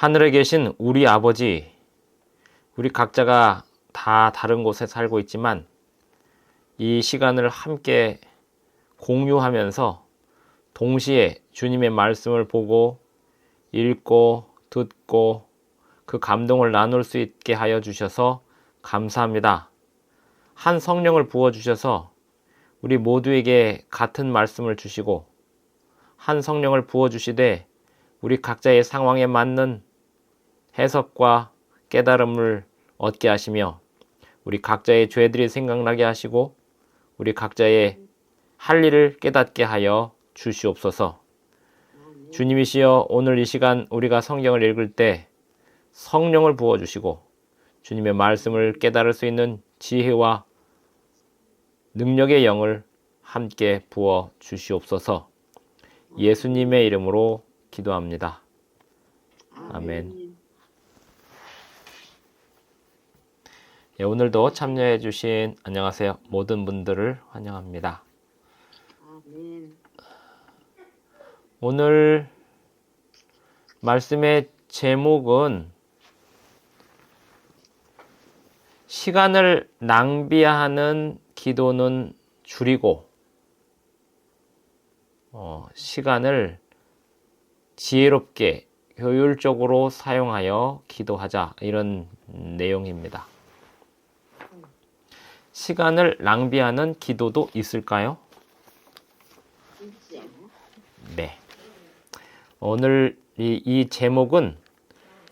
하늘에 계신 우리 아버지, 우리 각자가 다 다른 곳에 살고 있지만 이 시간을 함께 공유하면서 동시에 주님의 말씀을 보고 읽고 듣고 그 감동을 나눌 수 있게 하여 주셔서 감사합니다. 한 성령을 부어주셔서 우리 모두에게 같은 말씀을 주시고 한 성령을 부어주시되 우리 각자의 상황에 맞는 해석과 깨달음을 얻게 하시며 우리 각자의 죄들이 생각나게 하시고 우리 각자의 할 일을 깨닫게 하여 주시옵소서. 주님이시여, 오늘 이 시간 우리가 성경을 읽을 때 성령을 부어주시고 주님의 말씀을 깨달을 수 있는 지혜와 능력의 영을 함께 부어 주시옵소서. 예수님의 이름으로 기도합니다. 아멘. 예, 오늘도 참여해 주신 안녕하세요 모든 분들을 환영합니다. 아멘. 오늘 말씀의 제목은 시간을 낭비하는 기도는 줄이고 시간을 지혜롭게 효율적으로 사용하여 기도하자, 이런 내용입니다. 시간을 낭비하는 기도도 있을까요? 네. 오늘 이 제목은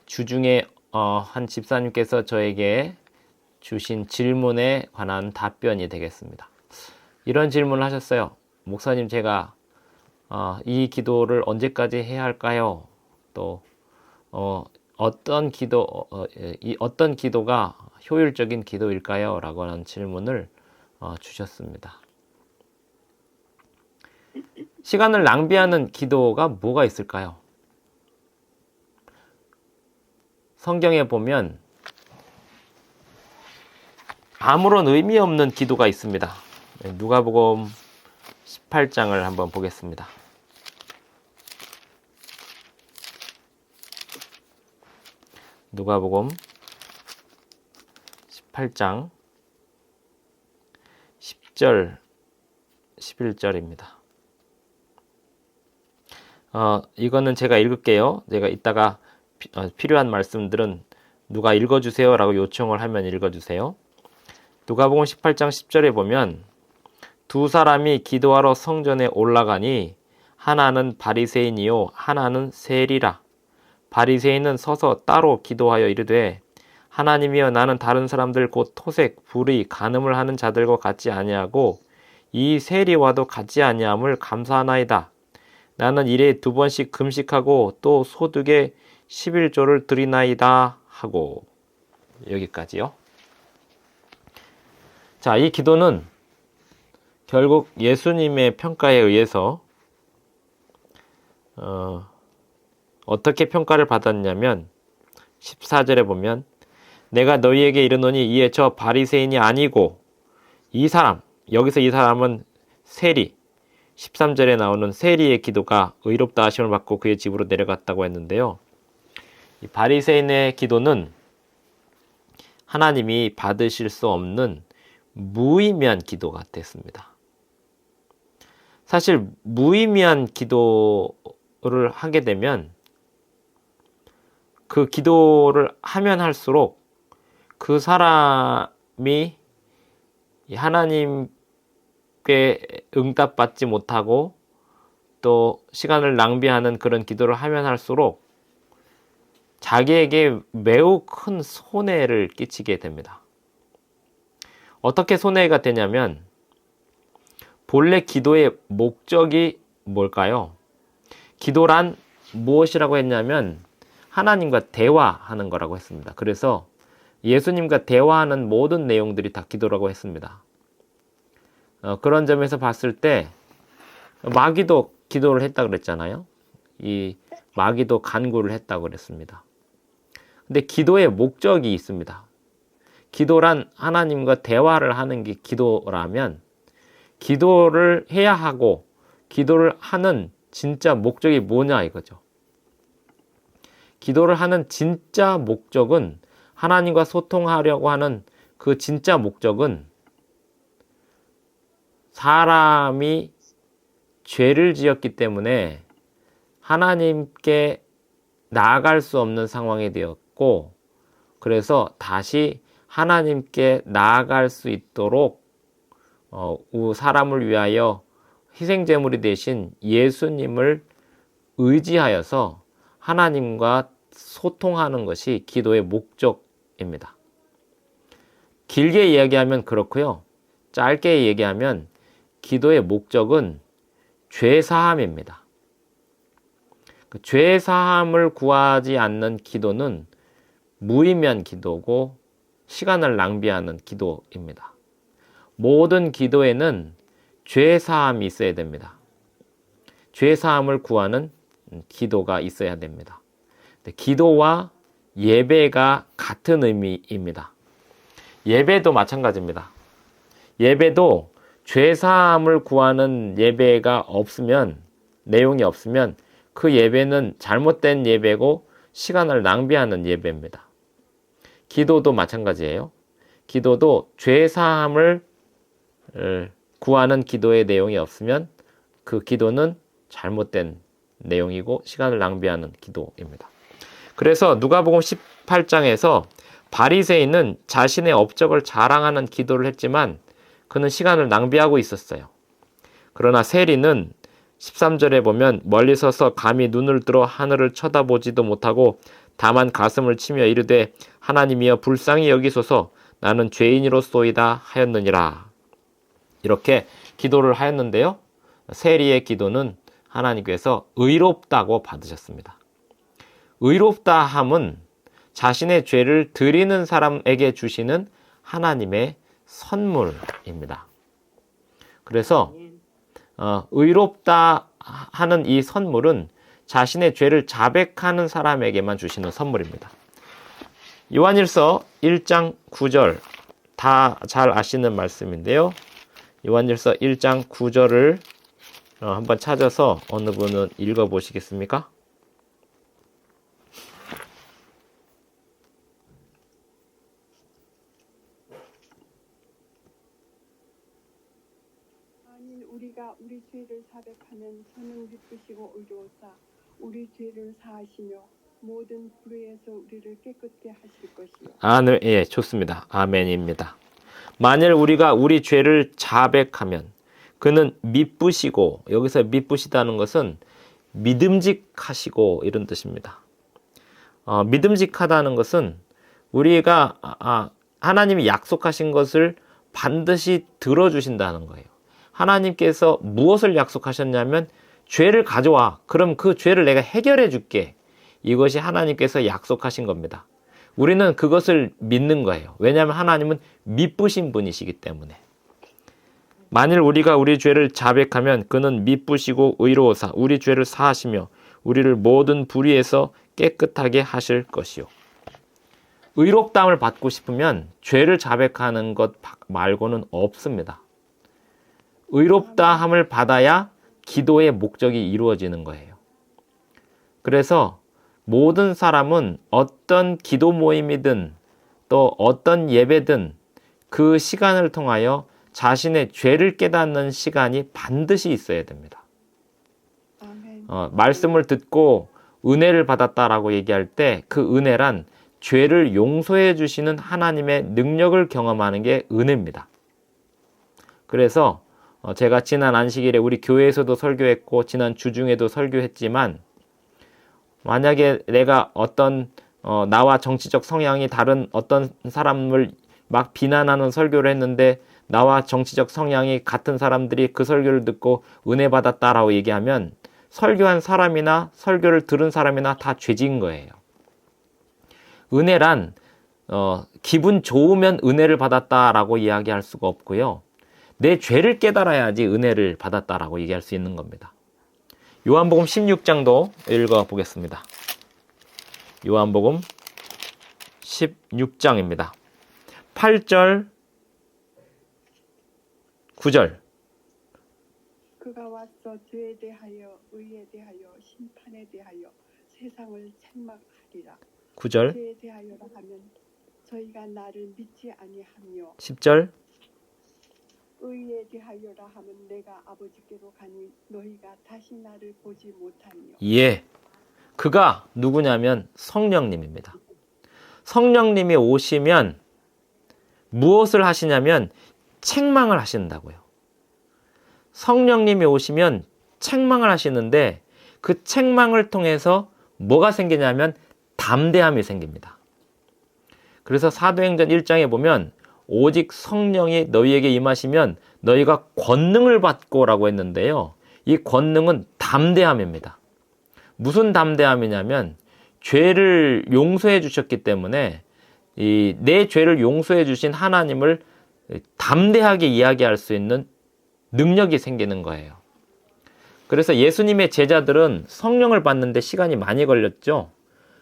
주중에 한 집사님께서 저에게 주신 질문에 관한 답변이 되겠습니다. 이런 질문을 하셨어요. 목사님, 제가 이 기도를 언제까지 해야 할까요? 또 어떤 기도가 효율적인 기도일까요? 라고 하는 질문을 주셨습니다. 시간을 낭비하는 기도가 뭐가 있을까요? 성경에 보면 아무런 의미 없는 기도가 있습니다. 누가복음 18장을 한번 보겠습니다. 누가복음 18장 10절 11절입니다. 이거는 제가 읽을게요. 제가 이따가 필요한 말씀들은 누가 읽어주세요 라고 요청을 하면 읽어주세요. 누가복음 18장 10절에 보면 두 사람이 기도하러 성전에 올라가니 하나는 바리새인이요 하나는 세리라. 바리새인은 서서 따로 기도하여 이르되 하나님이여, 나는 다른 사람들 곧 토색, 불의, 간음을 하는 자들과 같지 아니하고 이 세리와도 같지 아니함을 감사하나이다. 나는 일에 2번씩 금식하고 또 소득의 11조를 드리나이다 하고. 여기까지요. 자, 이 기도는 결국 예수님의 평가에 의해서 어떻게 평가를 받았냐면 14절에 보면 내가 너희에게 이르노니 이에 저 바리새인이 아니고 이 사람, 여기서 이 사람은 세리, 13절에 나오는 세리의 기도가 의롭다 하심을 받고 그의 집으로 내려갔다고 했는데요. 이 바리새인의 기도는 하나님이 받으실 수 없는 무의미한 기도 같았습니다. 사실 무의미한 기도를 하게 되면 그 기도를 하면 할수록 그 사람이 하나님께 응답받지 못하고 또 시간을 낭비하는 그런 기도를 하면 할수록 자기에게 매우 큰 손해를 끼치게 됩니다. 어떻게 손해가 되냐면 본래 기도의 목적이 뭘까요? 기도란 무엇이라고 했냐면 하나님과 대화하는 거라고 했습니다. 그래서 예수님과 대화하는 모든 내용들이 다 기도라고 했습니다. 그런 점에서 봤을 때 마귀도 기도를 했다고 그랬잖아요. 이 마귀도 간구를 했다고 그랬습니다. 근데 기도의 목적이 있습니다. 기도란 하나님과 대화를 하는 게 기도라면 기도를 해야 하고 기도를 하는 진짜 목적이 뭐냐 이거죠. 기도를 하는 진짜 목적은, 하나님과 소통하려고 하는 그 진짜 목적은 사람이 죄를 지었기 때문에 하나님께 나아갈 수 없는 상황이 되었고, 그래서 다시 하나님께 나아갈 수 있도록 사람을 위하여 희생제물이 되신 예수님을 의지하여서 하나님과 소통하는 것이 기도의 목적입니다. 길게 이야기하면 그렇고요. 짧게 얘기하면 기도의 목적은 죄사함입니다. 죄사함을 구하지 않는 기도는 무의미한 기도고 시간을 낭비하는 기도입니다. 모든 기도에는 죄사함이 있어야 됩니다. 죄사함을 구하는 기도가 있어야 됩니다. 기도와 예배가 같은 의미입니다. 예배도 마찬가지입니다. 예배도 죄사함을 구하는 예배가 없으면, 내용이 없으면 그 예배는 잘못된 예배고 시간을 낭비하는 예배입니다. 기도도 마찬가지예요. 기도도 죄사함을 구하는 기도의 내용이 없으면 그 기도는 잘못된 내용이고 시간을 낭비하는 기도입니다. 그래서 누가복음 18장에서 바리새인은 자신의 업적을 자랑하는 기도를 했지만 그는 시간을 낭비하고 있었어요. 그러나 세리는 13절에 보면 멀리 서서 감히 눈을 들어 하늘을 쳐다보지도 못하고 다만 가슴을 치며 이르되 하나님이여 불쌍히 여기소서 나는 죄인이로소이다 하였느니라. 이렇게 기도를 하였는데요. 세리의 기도는 하나님께서 의롭다고 받으셨습니다. 의롭다 함은 자신의 죄를 드리는 사람에게 주시는 하나님의 선물입니다. 그래서 의롭다 하는 이 선물은 자신의 죄를 자백하는 사람에게만 주시는 선물입니다. 요한일서 1장 9절 다 잘 아시는 말씀인데요. 요한일서 1장 9절을 한번 찾아서 어느 분은 읽어보시겠습니까? 우리가 우리 죄를 자백하면 저는 기쁘시고 의로우사 우리 죄를 사하시며 모든 불의에서 우리를 깨끗게 하실 것이요. 네, 예, 좋습니다. 아멘입니다. 만일 우리가 우리 죄를 자백하면 그는 미쁘시고, 여기서 미쁘시다는 것은 믿음직하시고 이런 뜻입니다. 믿음직하다는 것은 우리가 하나님이 약속하신 것을 반드시 들어주신다는 거예요. 하나님께서 무엇을 약속하셨냐면 죄를 가져와. 그럼 그 죄를 내가 해결해 줄게. 이것이 하나님께서 약속하신 겁니다. 우리는 그것을 믿는 거예요. 왜냐하면 하나님은 미쁘신 분이시기 때문에. 만일 우리가 우리 죄를 자백하면 그는 미쁘시고 의로우사 우리 죄를 사하시며 우리를 모든 불의에서 깨끗하게 하실 것이요. 의롭다함을 받고 싶으면 죄를 자백하는 것 말고는 없습니다. 의롭다함을 받아야 기도의 목적이 이루어지는 거예요. 그래서 모든 사람은 어떤 기도 모임이든 또 어떤 예배든 그 시간을 통하여 자신의 죄를 깨닫는 시간이 반드시 있어야 됩니다. 말씀을 듣고 은혜를 받았다라고 얘기할 때 그 은혜란 죄를 용서해 주시는 하나님의 능력을 경험하는 게 은혜입니다. 그래서 제가 지난 안식일에 우리 교회에서도 설교했고 지난 주중에도 설교했지만 만약에 내가 나와 정치적 성향이 다른 어떤 사람을 막 비난하는 설교를 했는데 나와 정치적 성향이 같은 사람들이 그 설교를 듣고 은혜 받았다라고 얘기하면 설교한 사람이나 설교를 들은 사람이나 다 죄진 거예요. 은혜란 기분 좋으면 은혜를 받았다라고 이야기할 수가 없고요. 내 죄를 깨달아야지 은혜를 받았다라고 얘기할 수 있는 겁니다. 요한복음 16장도 읽어보겠습니다. 요한복음 16장입니다. 8절, 9절. 그가 와서 죄에 대하여 의에 대하여 심판에 대하여 세상을 책망하리라. 9절, 죄에 대하여라 하면 저희가 나를 믿지 아니하며 10절, 의에 대하여라 하면 내가 아버지께로 가니 너희가 다시 나를 보지 못하며. 예. 그가 누구냐면 성령님입니다. 성령님이 오시면 무엇을 하시냐면 책망을 하신다고요. 성령님이 오시면 책망을 하시는데 그 책망을 통해서 뭐가 생기냐면 담대함이 생깁니다. 그래서 사도행전 1장에 보면 오직 성령이 너희에게 임하시면 너희가 권능을 받고라고 했는데요. 이 권능은 담대함입니다. 무슨 담대함이냐면 죄를 용서해 주셨기 때문에 내 죄를 용서해 주신 하나님을 담대하게 이야기할 수 있는 능력이 생기는 거예요. 그래서 예수님의 제자들은 성령을 받는데 시간이 많이 걸렸죠.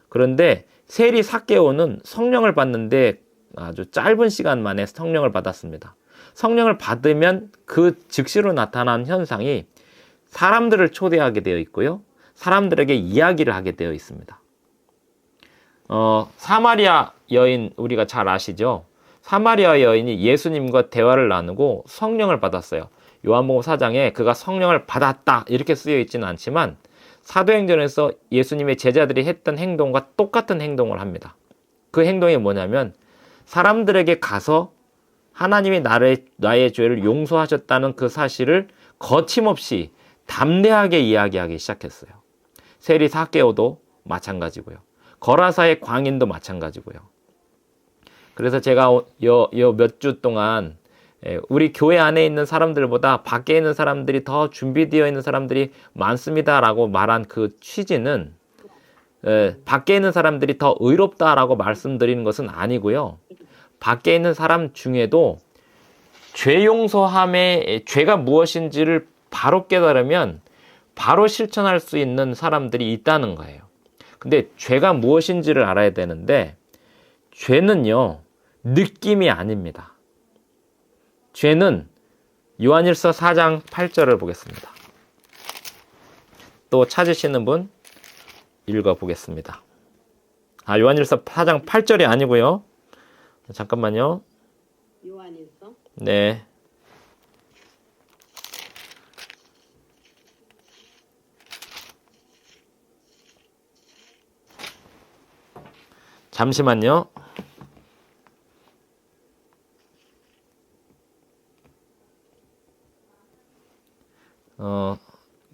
그런데 세리 삭개오는 성령을 받는데 아주 짧은 시간 만에 성령을 받았습니다. 성령을 받으면 그 즉시로 나타난 현상이 사람들을 초대하게 되어 있고요. 사람들에게 이야기를 하게 되어 있습니다. 사마리아 여인 우리가 잘 아시죠? 사마리아 여인이 예수님과 대화를 나누고 성령을 받았어요. 요한복음 4장에 그가 성령을 받았다 이렇게 쓰여 있지는 않지만 사도행전에서 예수님의 제자들이 했던 행동과 똑같은 행동을 합니다. 그 행동이 뭐냐면 사람들에게 가서 하나님이 나의 죄를 용서하셨다는 그 사실을 거침없이 담대하게 이야기하기 시작했어요. 세리 삭개오도 마찬가지고요. 거라사의 광인도 마찬가지고요. 그래서 제가 몇 주 동안 우리 교회 안에 있는 사람들보다 밖에 있는 사람들이 더 준비되어 있는 사람들이 많습니다라고 말한 그 취지는 밖에 있는 사람들이 더 의롭다라고 말씀드리는 것은 아니고요. 밖에 있는 사람 중에도 죄 용서함의 죄가 무엇인지를 바로 깨달으면 바로 실천할 수 있는 사람들이 있다는 거예요. 근데 죄가 무엇인지를 알아야 되는데 죄는요, 느낌이 아닙니다. 죄는 요한일서 4장 8절을 보겠습니다. 또 찾으시는 분 읽어보겠습니다. 요한일서 4장 8절이 아니고요. 잠깐만요. 요한일서 네. 잠시만요.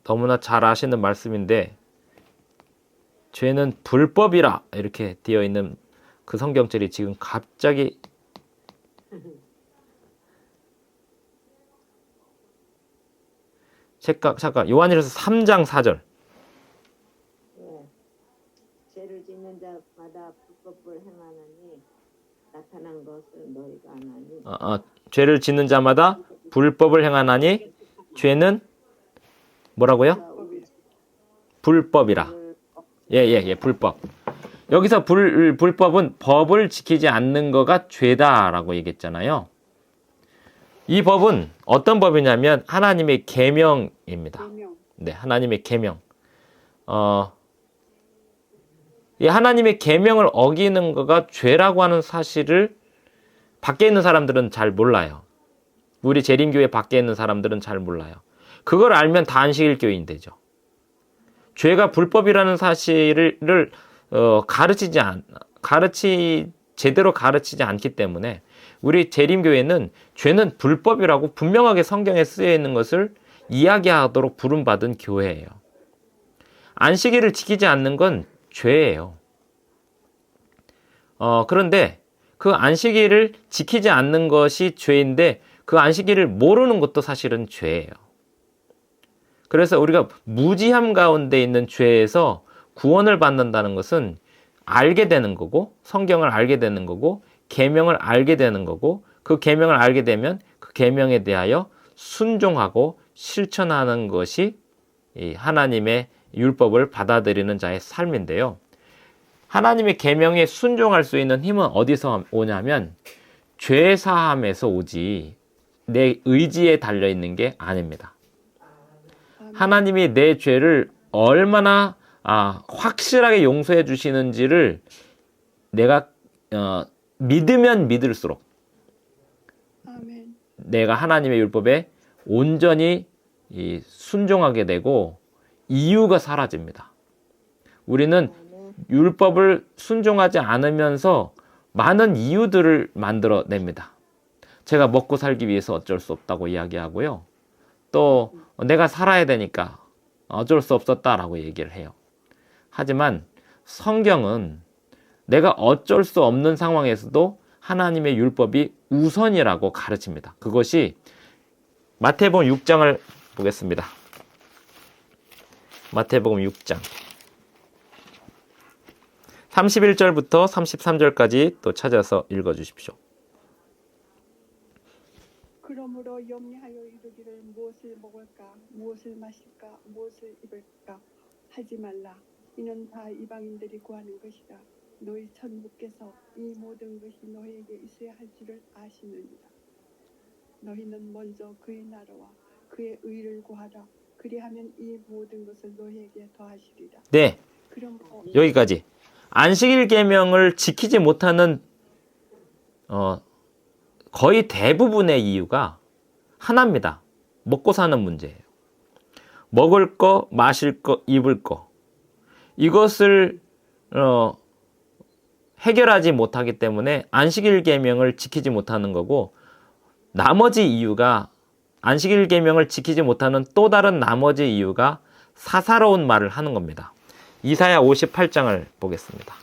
너무나 잘 아시는 말씀인데 죄는 불법이라 이렇게 되어 있는 그 성경절이 지금 갑자기 잠깐 요한일서 3장 4절 죄를 짓는 자마다 불법을 행하느니 나타난 것을 너희가 아나니 죄를 짓는 자마다 불법을 행하나니 죄는 뭐라고요? 불법이라. 예, 불법. 여기서 불법은 법을 지키지 않는 거가 죄다라고 얘기했잖아요. 이 법은 어떤 법이냐면 하나님의 계명입니다. 네, 하나님의 계명. 이 하나님의 계명을 어기는 거가 죄라고 하는 사실을 밖에 있는 사람들은 잘 몰라요. 우리 재림교회 밖에 있는 사람들은 잘 몰라요. 그걸 알면 다 안식일교인 되죠. 죄가 불법이라는 사실을 제대로 가르치지 않기 때문에 우리 재림교회는 죄는 불법이라고 분명하게 성경에 쓰여 있는 것을 이야기하도록 부름받은 교회예요. 안식일을 지키지 않는 건 죄예요. 그런데 그 안식일을 지키지 않는 것이 죄인데 그 안식일을 모르는 것도 사실은 죄예요. 그래서 우리가 무지함 가운데 있는 죄에서 구원을 받는다는 것은 알게 되는 거고 성경을 알게 되는 거고 계명을 알게 되는 거고 그 계명을 알게 되면 그 계명에 대하여 순종하고 실천하는 것이 이 하나님의 율법을 받아들이는 자의 삶인데요. 하나님의 계명에 순종할 수 있는 힘은 어디서 오냐면 죄 사함에서 오지 내 의지에 달려 있는 게 아닙니다. 하나님이 내 죄를 얼마나 확실하게 용서해 주시는지를 내가 믿으면 믿을수록 아멘. 내가 하나님의 율법에 온전히 순종하게 되고 이유가 사라집니다. 우리는 율법을 순종하지 않으면서 많은 이유들을 만들어냅니다. 제가 먹고 살기 위해서 어쩔 수 없다고 이야기하고요. 또 내가 살아야 되니까 어쩔 수 없었다라고 얘기를 해요. 하지만 성경은 내가 어쩔 수 없는 상황에서도 하나님의 율법이 우선이라고 가르칩니다. 그것이 마태복음 6장을 보겠습니다. 마태복음 6장 31절부터 33절까지 또 찾아서 읽어주십시오. 그러므로 염려하여 이르기를 무엇을 먹을까, 무엇을 마실까, 무엇을 입을까 하지 말라. 이는 다 이방인들이 구하는 것이다. 너희 천부께서 이 모든 것이 너희에게 있어야 할 줄을 아시느니라. 너희는 먼저 그의 나라와 그의 의를 구하라. 그리하면 이 모든 것을 너희에게 더하시리라. 네, 그러므로 여기까지. 안식일 계명을 지키지 못하는 거의 대부분의 이유가 하나입니다. 먹고 사는 문제예요. 먹을 거, 마실 거, 입을 거. 이것을 해결하지 못하기 때문에 안식일 계명을 지키지 못하는 거고, 나머지 이유가 안식일 계명을 지키지 못하는 또 다른 나머지 이유가 사사로운 말을 하는 겁니다. 이사야 58장을 보겠습니다.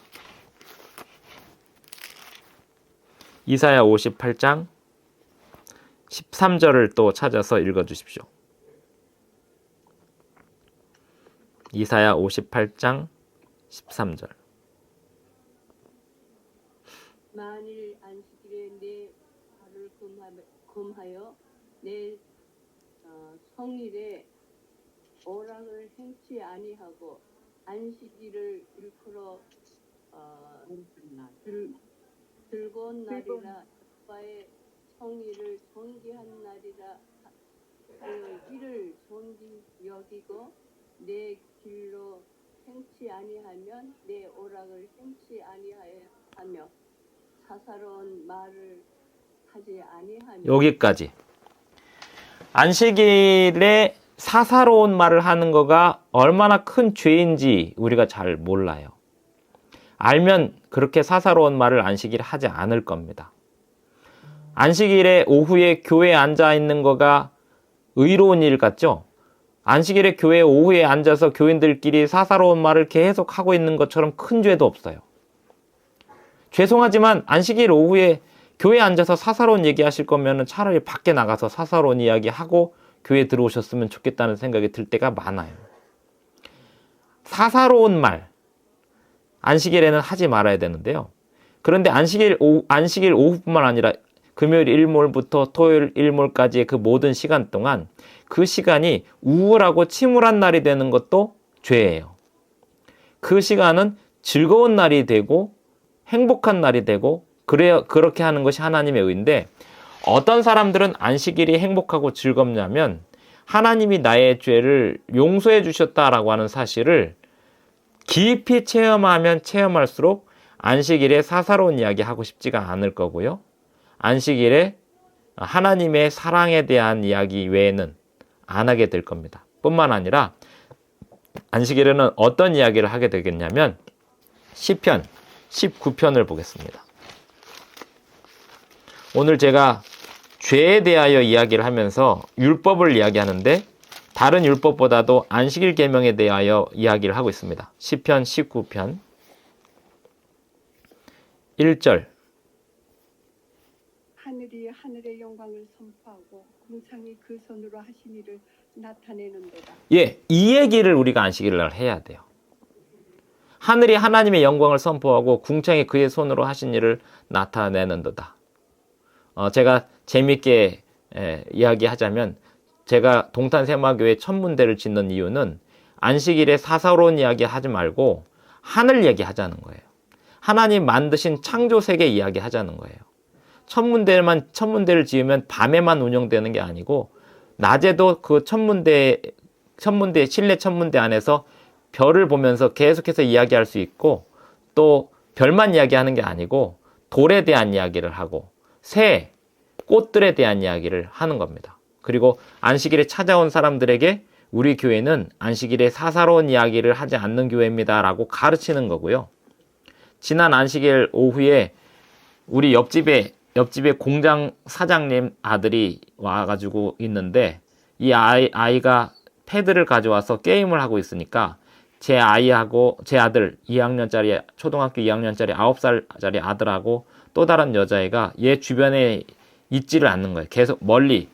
이사야 58장 13절을 또 찾아서 읽어주십시오. 이사야 58장 13절. 만일 안식일에 내 발을 금하여 내 성일에 오락을 행치 아니하고 안식일을 일컬어 즐거운 날이라 여호와의 성일을 존귀한 날이라 하여 이를 존귀 여기고 내 길로 행치 아니하면 내 오락을 행치 아니하며 사사로운 말을 하지 아니하며. 여기까지. 안식일에 사사로운 말을 하는 거가 얼마나 큰 죄인지 우리가 잘 몰라요. 알면 그렇게 사사로운 말을 안식일에 하지 않을 겁니다. 안식일에 오후에 교회에 앉아 있는 거가 의로운 일 같죠? 안식일에 교회 오후에 앉아서 교인들끼리 사사로운 말을 계속 하고 있는 것처럼 큰 죄도 없어요. 죄송하지만 안식일 오후에 교회에 앉아서 사사로운 얘기 하실 거면 차라리 밖에 나가서 사사로운 이야기 하고 교회에 들어오셨으면 좋겠다는 생각이 들 때가 많아요. 사사로운 말, 안식일에는 하지 말아야 되는데요. 그런데 안식일 오후뿐만 아니라 금요일 일몰부터 토요일 일몰까지의 그 모든 시간 동안 그 시간이 우울하고 침울한 날이 되는 것도 죄예요. 그 시간은 즐거운 날이 되고 행복한 날이 되고 그렇게 하는 것이 하나님의 의인데, 어떤 사람들은 안식일이 행복하고 즐겁냐면 하나님이 나의 죄를 용서해 주셨다라고 하는 사실을 깊이 체험하면 체험할수록 안식일에 사사로운 이야기 하고 싶지가 않을 거고요. 안식일에 하나님의 사랑에 대한 이야기 외에는 안 하게 될 겁니다. 뿐만 아니라 안식일에는 어떤 이야기를 하게 되겠냐면 시편 19편을 보겠습니다. 오늘 제가 죄에 대하여 이야기를 하면서 율법을 이야기하는데 다른 율법보다도 안식일 계명에 대하여 이야기를 하고 있습니다. 시편 19편 1절. 하늘이 하늘의 영광을 선포하고 궁창이 그 손으로 하신 일을 나타내는도다. 예, 이 얘기를 우리가 안식일 날 해야 돼요. 하늘이 하나님의 영광을 선포하고 궁창이 그의 손으로 하신 일을 나타내는도다. 제가 재밌게 이야기하자면 제가 동탄세마교회 천문대를 짓는 이유는 안식일에 사사로운 이야기 하지 말고 하늘 얘기하자는 거예요. 하나님 만드신 창조세계 이야기 하자는 거예요. 천문대를 지으면 밤에만 운영되는 게 아니고 낮에도 그 실내 천문대 안에서 별을 보면서 계속해서 이야기할 수 있고, 또 별만 이야기하는 게 아니고 돌에 대한 이야기를 하고 새, 꽃들에 대한 이야기를 하는 겁니다. 그리고 안식일에 찾아온 사람들에게 우리 교회는 안식일에 사사로운 이야기를 하지 않는 교회입니다 라고 가르치는 거고요. 지난 안식일 오후에 우리 옆집에 공장 사장님 아들이 와가지고 있는데, 이 아이가 패드를 가져와서 게임을 하고 있으니까 제 아이하고 제 아들 2학년짜리, 초등학교 2학년짜리 9살짜리 아들하고 또 다른 여자애가 얘 주변에 있지를 않는 거예요. 계속 멀리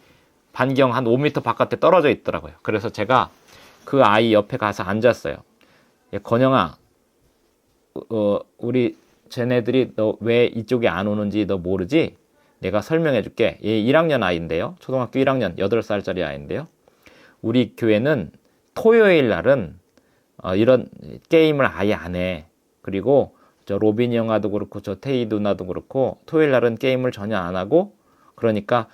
반경 한 5m 바깥에 떨어져 있더라고요. 그래서 제가 그 아이 옆에 가서 앉았어요. 건영아, 우리 쟤네들이 너 왜 이쪽에 안 오는지 너 모르지? 내가 설명해 줄게. 얘 1학년 아이인데요. 초등학교 1학년 8살짜리 아이인데요. 우리 교회는 토요일 날은 이런 게임을 아예 안 해. 그리고 저 로빈이 형아도 그렇고 저 태희 누나도 그렇고 토요일 날은 게임을 전혀 안 하고, 그러니까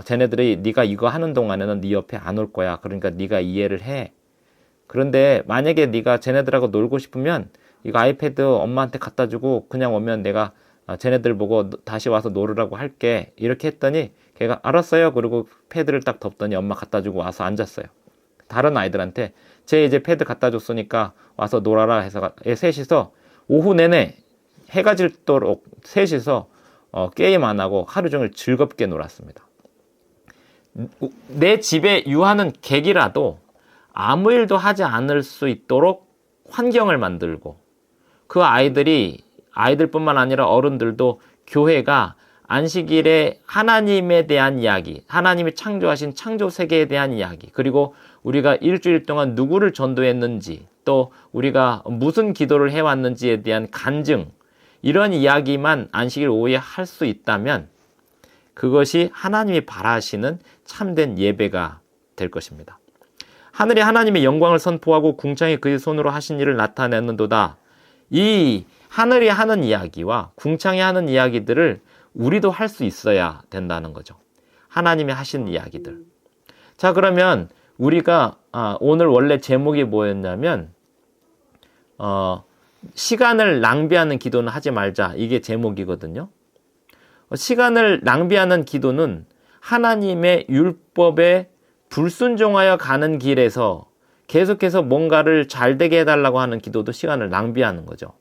쟤네들이 네가 이거 하는 동안에는 네 옆에 안 올 거야. 그러니까 네가 이해를 해. 그런데 만약에 네가 쟤네들하고 놀고 싶으면 이거 아이패드 엄마한테 갖다 주고 그냥 오면 내가 쟤네들 보고 다시 와서 놀으라고 할게. 이렇게 했더니 걔가 알았어요. 그리고 패드를 딱 덮더니 엄마 갖다 주고 와서 앉았어요. 다른 아이들한테 쟤 이제 패드 갖다 줬으니까 와서 놀아라 해서 셋이서 오후 내내 해가 질도록 셋이서 게임 안 하고 하루 종일 즐겁게 놀았습니다. 내 집에 유하는 객이라도 아무 일도 하지 않을 수 있도록 환경을 만들고, 그 아이들뿐만 아니라 어른들도 교회가 안식일에 하나님에 대한 이야기, 하나님이 창조하신 창조 세계에 대한 이야기, 그리고 우리가 일주일 동안 누구를 전도했는지, 또 우리가 무슨 기도를 해왔는지에 대한 간증, 이런 이야기만 안식일 오후에 할 수 있다면 그것이 하나님이 바라시는 참된 예배가 될 것입니다. 하늘이 하나님의 영광을 선포하고 궁창이 그의 손으로 하신 일을 나타내는도다. 이 하늘이 하는 이야기와 궁창이 하는 이야기들을 우리도 할 수 있어야 된다는 거죠. 하나님이 하신 이야기들. 자, 그러면 우리가 오늘 원래 제목이 뭐였냐면 시간을 낭비하는 기도는 하지 말자, 이게 제목이거든요. 시간을 낭비하는 기도는 하나님의 율법에 불순종하여 가는 길에서 계속해서 뭔가를 잘 되게 해달라고 하는 기도도 시간을 낭비하는 거죠.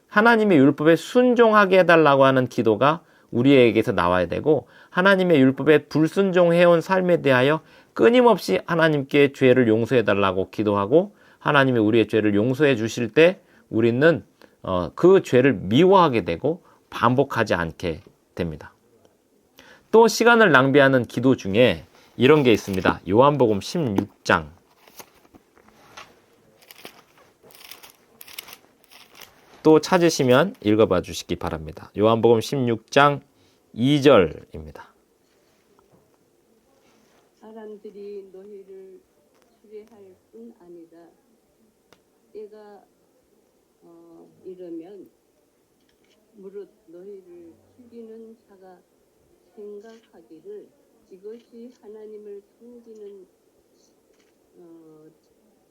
하나님의 율법에 순종하게 해달라고 하는 기도가 우리에게서 나와야 되고, 하나님의 율법에 불순종해온 삶에 대하여 끊임없이 하나님께 죄를 용서해달라고 기도하고, 하나님이 우리의 죄를 용서해 주실 때 우리는 그 죄를 미워하게 되고 반복하지 않게 됩니다. 또 시간을 낭비하는 기도 중에 이런 게 있습니다. 요한복음 16장. 또 찾으시면 읽어봐 주시기 바랍니다. 요한복음 16장 2절입니다. 사람들이 너희를 추례할 뿐 아니라 때가 이르면 무릇 너희를 죽이는 자가 생각하기를 이것이 하나님을 섬기는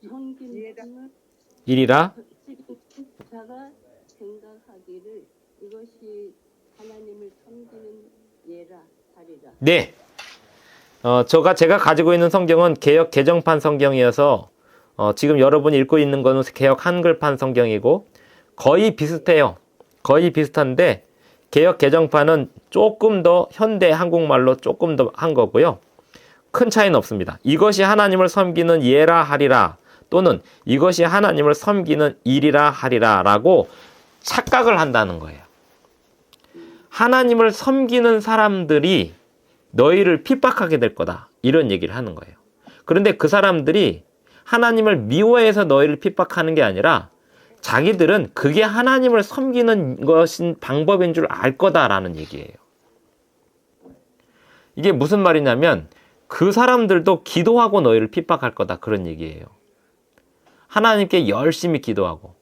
섬기는 일이라. 자가 생각하기를 이것이 하나님을 섬기는 예라 하리라. 네. 제가 가지고 있는 성경은 개역 개정판 성경이어서 지금 여러분이 읽고 있는 거는 개역 한글판 성경이고 거의 비슷해요. 거의 비슷한데 개역 개정판은 조금 더 현대 한국말로 조금 더 한 거고요. 큰 차이는 없습니다. 이것이 하나님을 섬기는 예라 하리라, 또는 이것이 하나님을 섬기는 일이라 하리라 라고 착각을 한다는 거예요. 하나님을 섬기는 사람들이 너희를 핍박하게 될 거다, 이런 얘기를 하는 거예요. 그런데 그 사람들이 하나님을 미워해서 너희를 핍박하는 게 아니라 자기들은 그게 하나님을 섬기는 것인 방법인 줄 알 거다라는 얘기예요. 이게 무슨 말이냐면 그 사람들도 기도하고 너희를 핍박할 거다, 그런 얘기예요. 하나님께 열심히 기도하고,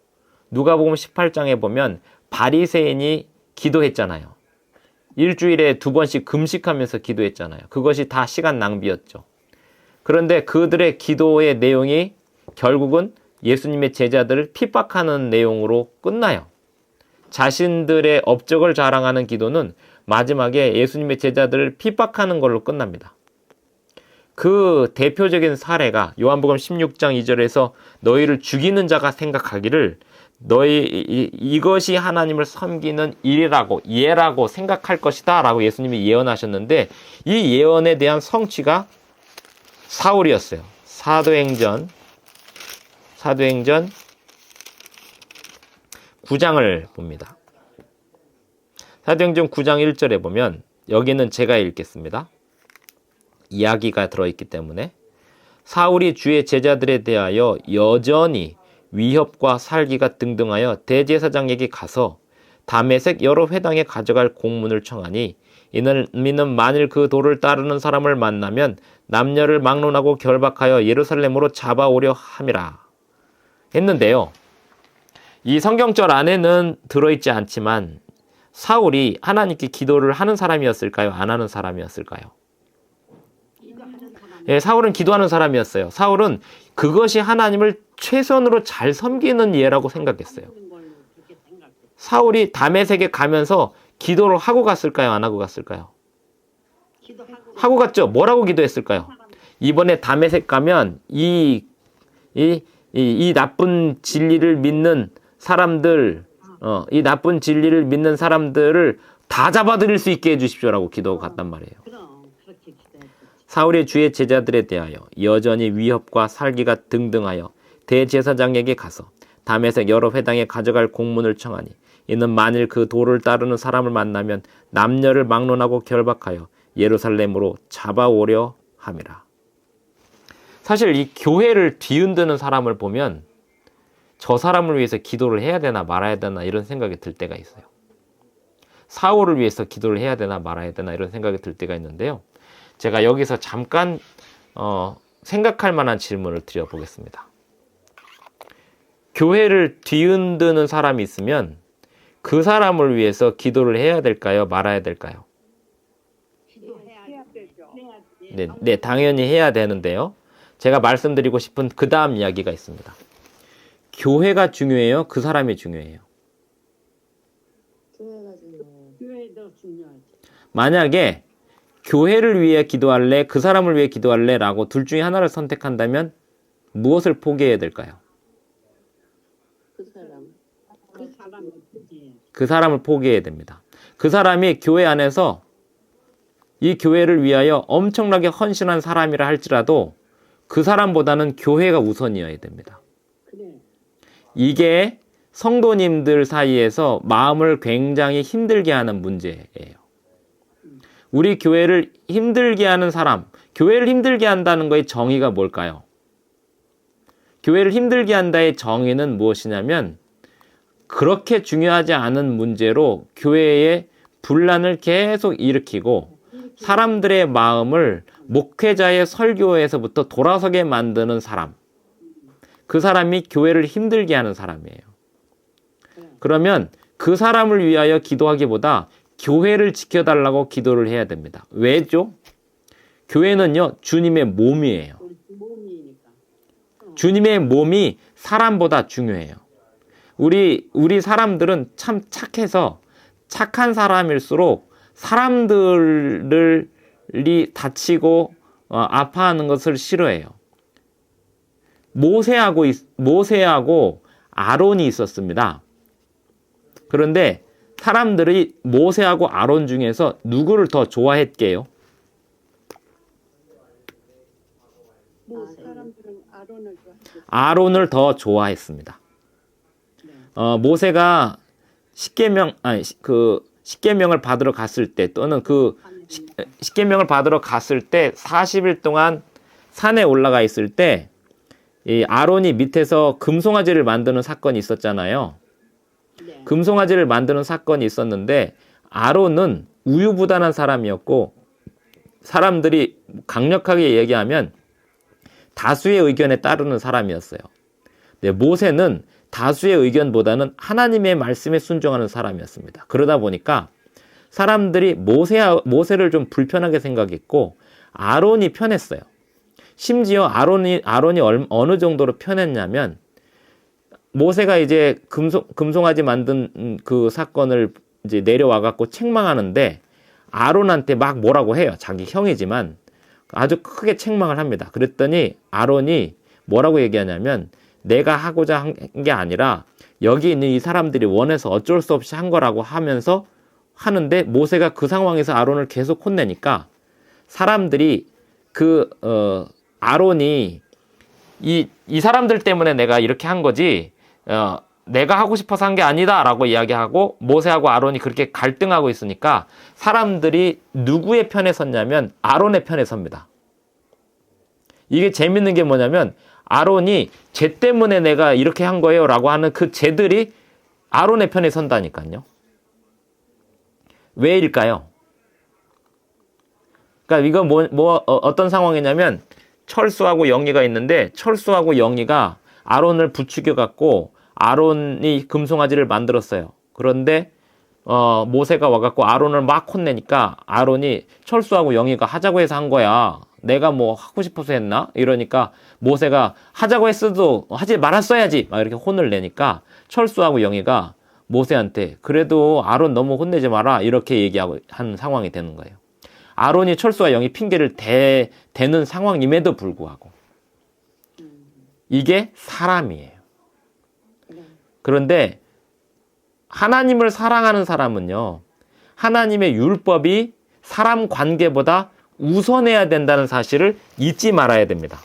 누가복음 18장에 보면 바리새인이 기도했잖아요. 일주일에 2번씩 금식하면서 기도했잖아요. 그것이 다 시간 낭비였죠. 그런데 그들의 기도의 내용이 결국은 예수님의 제자들을 핍박하는 내용으로 끝나요. 자신들의 업적을 자랑하는 기도는 마지막에 예수님의 제자들을 핍박하는 걸로 끝납니다. 그 대표적인 사례가 요한복음 16장 2절에서 너희를 죽이는 자가 생각하기를 이것이 하나님을 섬기는 일이라고 예라고 생각할 것이다 라고 예수님이 예언하셨는데, 이 예언에 대한 성취가 사울이었어요. 사도행전 9장을 봅니다. 사도행전 9장 1절에 보면, 여기는 제가 읽겠습니다. 이야기가 들어있기 때문에, 사울이 주의 제자들에 대하여 여전히 위협과 살기가 등등하여 대제사장에게 가서 다메섹 여러 회당에 가져갈 공문을 청하니, 이는 만일 그 도를 따르는 사람을 만나면 남녀를 막론하고 결박하여 예루살렘으로 잡아오려 함이라 했는데요. 이 성경절 안에는 들어있지 않지만 사울이 하나님께 기도를 하는 사람이었을까요? 안 하는 사람이었을까요? 예, 사울은 기도하는 사람이었어요. 사울은 그것이 하나님을 최선으로 잘 섬기는 예라고 생각했어요. 사울이 다메섹에 가면서 기도를 하고 갔을까요? 안 하고 갔을까요? 하고 갔죠. 뭐라고 기도했을까요? 이번에 다메섹 가면 이 나쁜 진리를 믿는 사람들, 이 나쁜 진리를 믿는 사람들을 다 잡아들일 수 있게 해주십시오라고 기도하고 갔단 말이에요. 사울의 주의 제자들에 대하여 여전히 위협과 살기가 등등하여 대제사장에게 가서 다메섹 여러 회당에 가져갈 공문을 청하니, 이는 만일 그 도를 따르는 사람을 만나면 남녀를 막론하고 결박하여 예루살렘으로 잡아오려 함이라. 사실 이 교회를 뒤흔드는 사람을 보면 저 사람을 위해서 기도를 해야 되나 말아야 되나 이런 생각이 들 때가 있어요. 사울을 위해서 기도를 해야 되나 말아야 되나 이런 생각이 들 때가 있는데요. 제가 여기서 잠깐 생각할 만한 질문을 드려보겠습니다. 교회를 뒤흔드는 사람이 있으면 그 사람을 위해서 기도를 해야 될까요? 말아야 될까요? 해야 되죠. 네, 당연히 해야 되는데요. 제가 말씀드리고 싶은 그 다음 이야기가 있습니다. 교회가 중요해요? 그 사람이 중요해요? 교회도 중요하죠. 만약에 교회를 위해 기도할래? 그 사람을 위해 기도할래? 라고 둘 중에 하나를 선택한다면 무엇을 포기해야 될까요? 그 사람을 포기해야 됩니다. 그 사람이 교회 안에서 이 교회를 위하여 엄청나게 헌신한 사람이라 할지라도 그 사람보다는 교회가 우선이어야 됩니다. 이게 성도님들 사이에서 마음을 굉장히 힘들게 하는 문제예요. 우리 교회를 힘들게 하는 사람, 교회를 힘들게 한다는 거의 정의가 뭘까요? 교회를 힘들게 한다의 정의는 무엇이냐면, 그렇게 중요하지 않은 문제로 교회에 분란을 계속 일으키고 사람들의 마음을 목회자의 설교에서부터 돌아서게 만드는 사람, 그 사람이 교회를 힘들게 하는 사람이에요. 그러면 그 사람을 위하여 기도하기보다 교회를 지켜달라고 기도를 해야 됩니다. 왜죠? 교회는요, 주님의 몸이에요. 주님의 몸이 사람보다 중요해요. 우리 사람들은 참 착해서 착한 사람일수록 사람들이 다치고 아파하는 것을 싫어해요. 모세하고 아론이 있었습니다. 그런데 사람들이 모세하고 아론 중에서 누구를 더 좋아했게요? 사람들은 아론을 좋아했어요. 아론을 더 좋아했습니다. 모세가 십계명을 받으러 갔을 때, 또는 그 십계명을 받으러 갔을 때 40일 동안 산에 올라가 있을 때 이 아론이 밑에서 금송아지를 만드는 사건이 있었잖아요. 금송아지를 만드는 사건이 있었는데 아론은 우유부단한 사람이었고, 사람들이 강력하게 얘기하면 다수의 의견에 따르는 사람이었어요. 근데 모세는 다수의 의견보다는 하나님의 말씀에 순종하는 사람이었습니다. 그러다 보니까 사람들이 모세를 좀 불편하게 생각했고 아론이 편했어요. 심지어 아론이 어느 정도로 편했냐면 모세가 이제 금송아지 만든 그 사건을 이제 내려와 갖고 책망하는데 아론한테 막 뭐라고 해요. 자기 형이지만 아주 크게 책망을 합니다. 그랬더니 아론이 뭐라고 얘기하냐면 내가 하고자 한 게 아니라 여기 있는 이 사람들이 원해서 어쩔 수 없이 한 거라고 하면서 하는데 모세가 그 상황에서 아론을 계속 혼내니까 사람들이 아론이 이 사람들 때문에 내가 이렇게 한 거지 내가 하고 싶어서 한 게 아니다 라고 이야기하고 모세하고 아론이 그렇게 갈등하고 있으니까 사람들이 누구의 편에 섰냐면 아론의 편에 섭니다. 이게 재밌는 게 뭐냐면 아론이 쟤 때문에 내가 이렇게 한 거예요 라고 하는 그 쟤들이 아론의 편에 선다니까요. 왜일까요? 그러니까 이거 어떤 상황이냐면 철수하고 영희가 있는데 철수하고 영희가 아론을 부추겨 갖고 아론이 금송아지를 만들었어요. 그런데 모세가 와갖고 아론을 막 혼내니까 아론이 철수하고 영희가 하자고 해서 한 거야. 내가 뭐 하고 싶어서 했나? 이러니까 모세가 하자고 했어도 하지 말았어야지 막 이렇게 혼을 내니까 철수하고 영희가 모세한테 그래도 아론 너무 혼내지 마라 이렇게 얘기하고 한 상황이 되는 거예요. 아론이 철수와 영희 핑계를 대는 상황임에도 불구하고 이게 사람이에요. 그런데 하나님을 사랑하는 사람은요, 하나님의 율법이 사람 관계보다 우선해야 된다는 사실을 잊지 말아야 됩니다.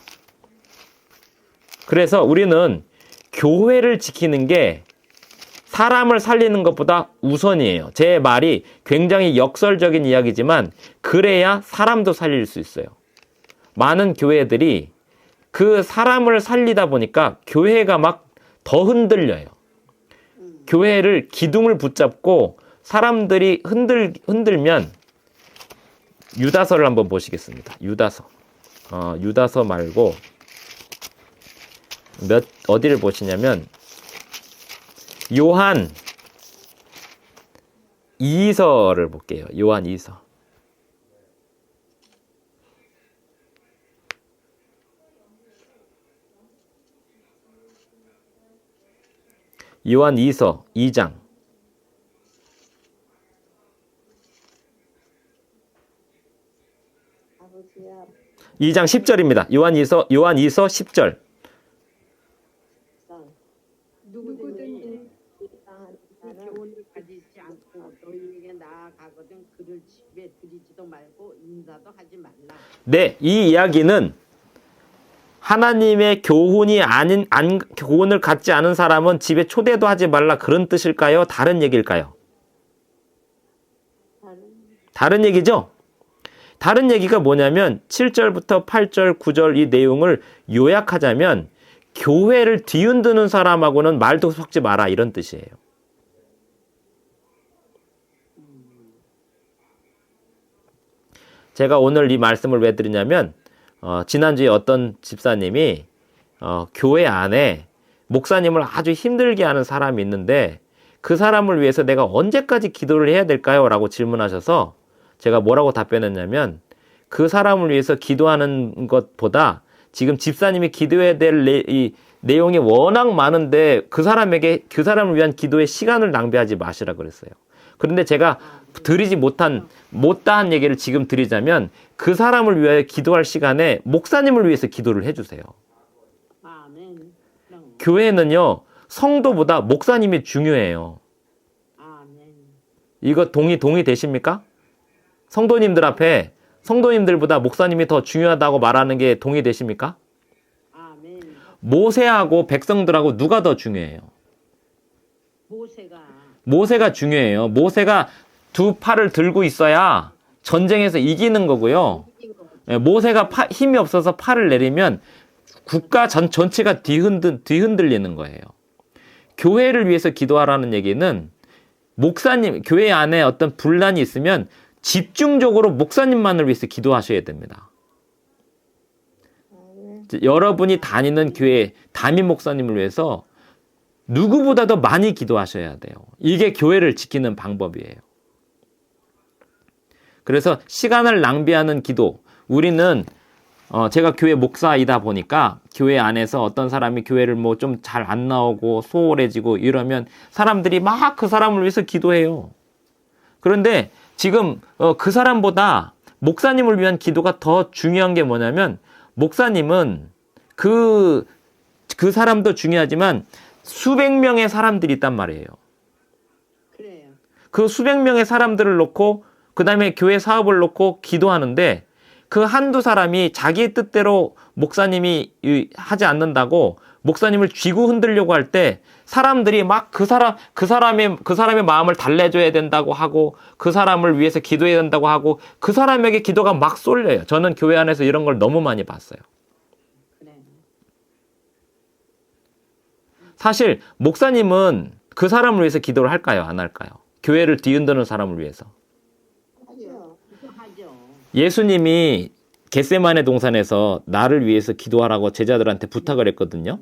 그래서 우리는 교회를 지키는 게 사람을 살리는 것보다 우선이에요. 제 말이 굉장히 역설적인 이야기지만 그래야 사람도 살릴 수 있어요. 많은 교회들이 그 사람을 살리다 보니까 교회가 막 더 흔들려요. 교회를 기둥을 붙잡고 사람들이 흔들면 유다서를 한번 보시겠습니다. 유다서 말고 어디를 보시냐면 요한 2서를 볼게요. 요한 2서. 요한 2서 2장. 2장 10절입니다. 요한 2서 10절. 누구든지 그 교훈을 가지지 않고 너희에게 나아가거든 그를 집에 들이지도 말고 인사도 하지 말라. 네, 이 이야기는 하나님의 교훈이 교훈을 갖지 않은 사람은 집에 초대도 하지 말라 그런 뜻일까요? 다른 얘기일까요? 다른 얘기죠? 다른 얘기가 뭐냐면 7절부터 8절, 9절 이 내용을 요약하자면 교회를 뒤흔드는 사람하고는 말도 섞지 마라 이런 뜻이에요. 제가 오늘 이 말씀을 왜 드리냐면 지난주에 어떤 집사님이 교회 안에 목사님을 아주 힘들게 하는 사람이 있는데 그 사람을 위해서 내가 언제까지 기도를 해야 될까요? 라고 질문하셔서 제가 뭐라고 답변했냐면 그 사람을 위해서 기도하는 것보다 지금 집사님이 기도해야 될 이 내용이 워낙 많은데 그 사람을 위한 기도에 시간을 낭비하지 마시라 그랬어요. 그런데 제가 드리지 못다한 얘기를 지금 드리자면 그 사람을 위하여 기도할 시간에 목사님을 위해서 기도를 해주세요. 아멘. 교회는요 성도보다 목사님이 중요해요. 아멘. 이거 동의되십니까? 성도님들 앞에 성도님들보다 목사님이 더 중요하다고 말하는 게 동의되십니까? 아멘. 모세하고 백성들하고 누가 더 중요해요? 모세가 중요해요. 모세가 두 팔을 들고 있어야 전쟁에서 이기는 거고요. 모세가 힘이 없어서 팔을 내리면 국가 전체가 뒤흔들리는 거예요. 교회를 위해서 기도하라는 얘기는 교회 안에 어떤 분란이 있으면 집중적으로 목사님만을 위해서 기도하셔야 됩니다. 여러분이 다니는 교회 담임 목사님을 위해서 누구보다도 많이 기도하셔야 돼요. 이게 교회를 지키는 방법이에요. 그래서 시간을 낭비하는 기도, 우리는 제가 교회 목사이다 보니까 교회 안에서 어떤 사람이 교회를 뭐 좀 잘 안 나오고 소홀해지고 이러면 사람들이 막 그 사람을 위해서 기도해요. 그런데 지금 그 사람보다 목사님을 위한 기도가 더 중요한 게 뭐냐면 목사님은 그 사람도 중요하지만 수백 명의 사람들이 있단 말이에요. 그래요. 그 수백 명의 사람들을 놓고 그 다음에 교회 사업을 놓고 기도하는데 그 한두 사람이 자기의 뜻대로 목사님이 하지 않는다고 목사님을 쥐고 흔들려고 할 때 사람들이 막 그 사람의 마음을 달래줘야 된다고 하고 그 사람을 위해서 기도해야 된다고 하고 그 사람에게 기도가 막 쏠려요. 저는 교회 안에서 이런 걸 너무 많이 봤어요. 그래. 사실 목사님은 그 사람을 위해서 기도를 할까요? 안 할까요? 교회를 뒤흔드는 사람을 위해서. 하죠. 하죠. 예수님이 겟세마네 동산에서 나를 위해서 기도하라고 제자들한테 부탁을 했거든요.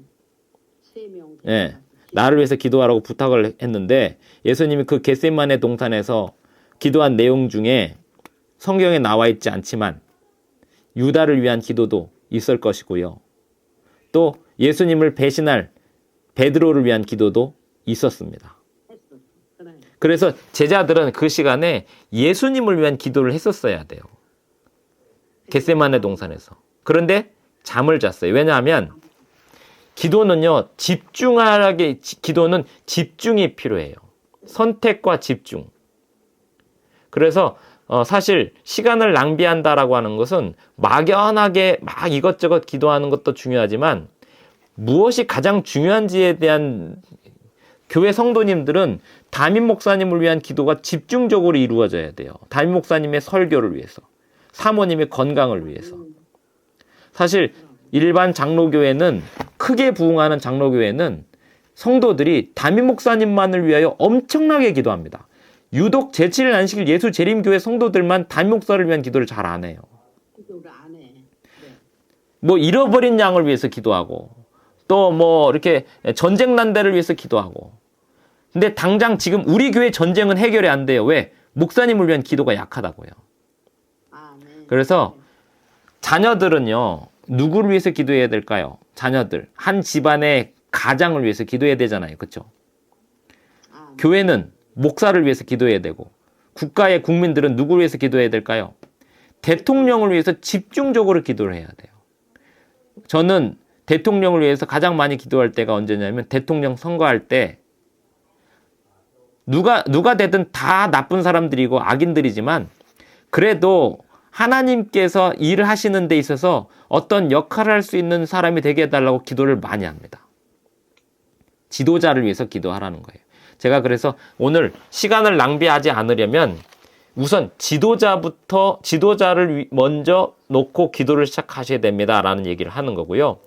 3명. 예. 나를 위해서 기도하라고 부탁을 했는데 예수님이 그 겟세마네 동산에서 기도한 내용 중에 성경에 나와 있지 않지만 유다를 위한 기도도 있을 것이고요. 또 예수님을 배신할 베드로를 위한 기도도 있었습니다. 했어. 그래. 그래서 제자들은 그 시간에 예수님을 위한 기도를 했었어야 돼요. 겟세마네 동산에서. 그런데 잠을 잤어요. 왜냐하면 기도는요, 기도는 집중이 필요해요. 선택과 집중. 그래서 사실 시간을 낭비한다라고 하는 것은 막연하게 막 이것저것 기도하는 것도 중요하지만 무엇이 가장 중요한지에 대한 교회 성도님들은 담임 목사님을 위한 기도가 집중적으로 이루어져야 돼요. 담임 목사님의 설교를 위해서, 사모님의 건강을 위해서. 사실 일반 장로교회는 크게 부흥하는 장로교회는 성도들이 담임 목사님만을 위하여 엄청나게 기도합니다. 유독 제7일 안식일 예수 재림교회 성도들만 담임 목사를 위한 기도를 잘 안 해요. 기도를 안 해. 그래. 뭐 잃어버린 양을 위해서 기도하고 또 뭐 이렇게 전쟁 난 데를 위해서 기도하고. 근데 당장 지금 우리 교회 전쟁은 해결이 안 돼요. 왜? 목사님을 위한 기도가 약하다고요. 아, 네. 그래서 자녀들은요, 누구를 위해서 기도해야 될까요? 자녀들. 한 집안의 가장을 위해서 기도해야 되잖아요. 그렇죠? 아, 교회는 목사를 위해서 기도해야 되고 국가의 국민들은 누구를 위해서 기도해야 될까요? 대통령을 위해서 집중적으로 기도를 해야 돼요. 저는 대통령을 위해서 가장 많이 기도할 때가 언제냐면 대통령 선거할 때 누가 되든 다 나쁜 사람들이고 악인들이지만 그래도 하나님께서 일을 하시는 데 있어서 어떤 역할을 할 수 있는 사람이 되게 해달라고 기도를 많이 합니다. 지도자를 위해서 기도하라는 거예요. 제가 그래서 오늘 시간을 낭비하지 않으려면 우선 지도자를 먼저 놓고 기도를 시작하셔야 됩니다라는 얘기를 하는 거고요.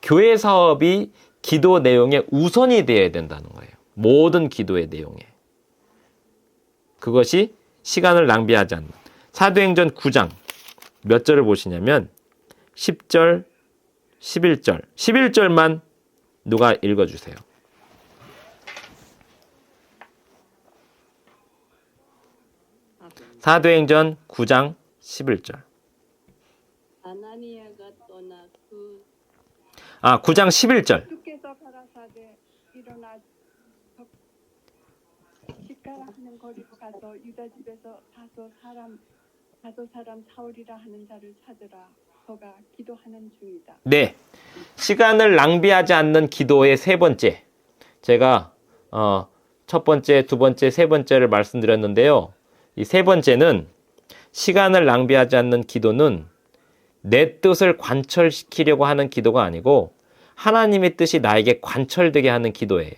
교회 사업이 기도 내용의 우선이 되어야 된다는 거예요. 모든 기도의 내용에. 그것이 시간을 낭비하지 않는. 사도행전 9장 몇 절을 보시냐면 10절, 11절. 11절만 누가 읽어주세요. 사도행전 9장 11절. 아나니아가 떠나 9장 11절. 주께서 가라사대 일어나 시가라 하는 거리로 가서 유다 집에서 다소 사람 사울이라 하는 자를 찾으라. 저가 기도하는 중이다. 네. 시간을 낭비하지 않는 기도의 세 번째. 제가 첫 번째, 두 번째, 세 번째를 말씀드렸는데요. 이 세 번째는 시간을 낭비하지 않는 기도는 내 뜻을 관철시키려고 하는 기도가 아니고 하나님의 뜻이 나에게 관철되게 하는 기도예요.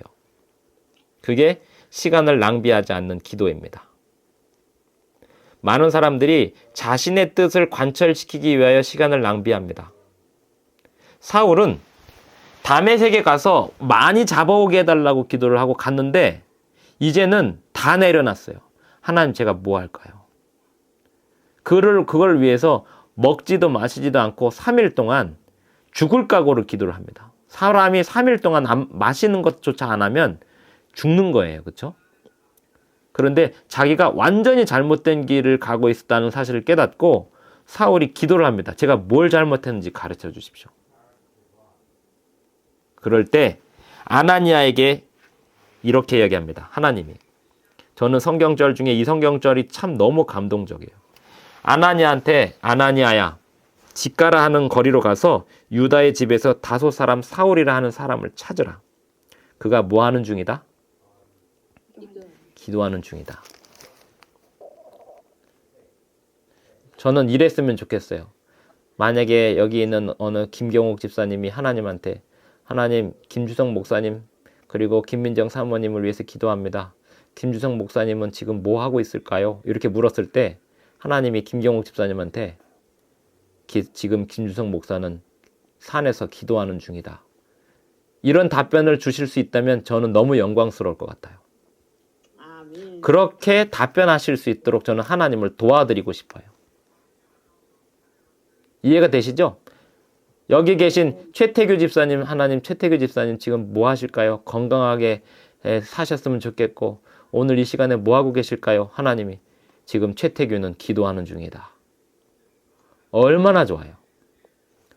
그게 시간을 낭비하지 않는 기도입니다. 많은 사람들이 자신의 뜻을 관철시키기 위하여 시간을 낭비합니다. 사울은 다메섹에 가서 많이 잡아오게 해달라고 기도를 하고 갔는데 이제는 다 내려놨어요. 하나님 제가 뭐 할까요? 그걸 위해서 먹지도 마시지도 않고 3일 동안 죽을 각오로 기도를 합니다. 사람이 3일 동안 마시는 것조차 안 하면 죽는 거예요. 그렇죠? 그런데 자기가 완전히 잘못된 길을 가고 있었다는 사실을 깨닫고 사울이 기도를 합니다. 제가 뭘 잘못했는지 가르쳐 주십시오. 그럴 때 아나니아에게 이렇게 이야기합니다. 하나님이. 저는 성경절 중에 이 성경절이 참 너무 감동적이에요. 아나니아한테 아나니아야 집 가라 하는 거리로 가서 유다의 집에서 다소 사람 사울이라 하는 사람을 찾으라. 그가 뭐 하는 중이다? 기도하는 중이다. 저는 이랬으면 좋겠어요. 만약에 여기 있는 어느 김경옥 집사님이 하나님한테 하나님 김주성 목사님 그리고 김민정 사모님을 위해서 기도합니다. 김주성 목사님은 지금 뭐 하고 있을까요? 이렇게 물었을 때 하나님이 김경옥 집사님한테 지금 김주성 목사는 산에서 기도하는 중이다. 이런 답변을 주실 수 있다면 저는 너무 영광스러울 것 같아요. 아멘. 그렇게 답변하실 수 있도록 저는 하나님을 도와드리고 싶어요. 이해가 되시죠? 여기 계신 최태규 집사님, 하나님 최태규 집사님 지금 뭐 하실까요? 건강하게 사셨으면 좋겠고 오늘 이 시간에 뭐 하고 계실까요? 하나님이 지금 최태규는 기도하는 중이다. 얼마나 좋아요.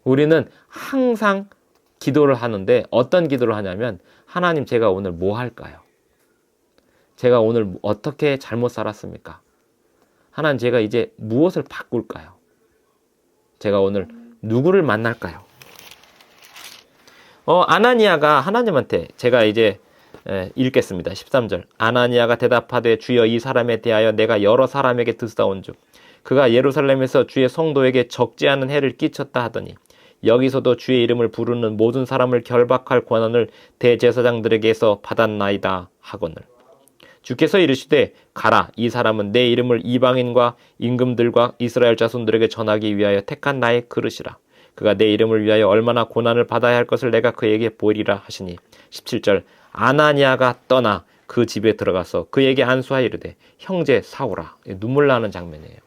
우리는 항상 기도를 하는데 어떤 기도를 하냐면 하나님 제가 오늘 뭐 할까요? 제가 오늘 어떻게 잘못 살았습니까? 하나님 제가 이제 무엇을 바꿀까요? 제가 오늘 누구를 만날까요? 아나니아가 하나님한테 제가 이제 읽겠습니다. 13절. 아나니아가 대답하되 주여 이 사람에 대하여 내가 여러 사람에게 듣사온즉 그가 예루살렘에서 주의 성도에게 적지 않은 해를 끼쳤다 하더니 여기서도 주의 이름을 부르는 모든 사람을 결박할 권한을 대제사장들에게서 받았나이다 하거늘 주께서 이르시되 가라 이 사람은 내 이름을 이방인과 임금들과 이스라엘 자손들에게 전하기 위하여 택한 나의 그릇이라 그가 내 이름을 위하여 얼마나 고난을 받아야 할 것을 내가 그에게 보이리라 하시니 17절 아나니아가 떠나 그 집에 들어가서 그에게 안수하여 이르되 형제 사울아. 눈물 나는 장면이에요.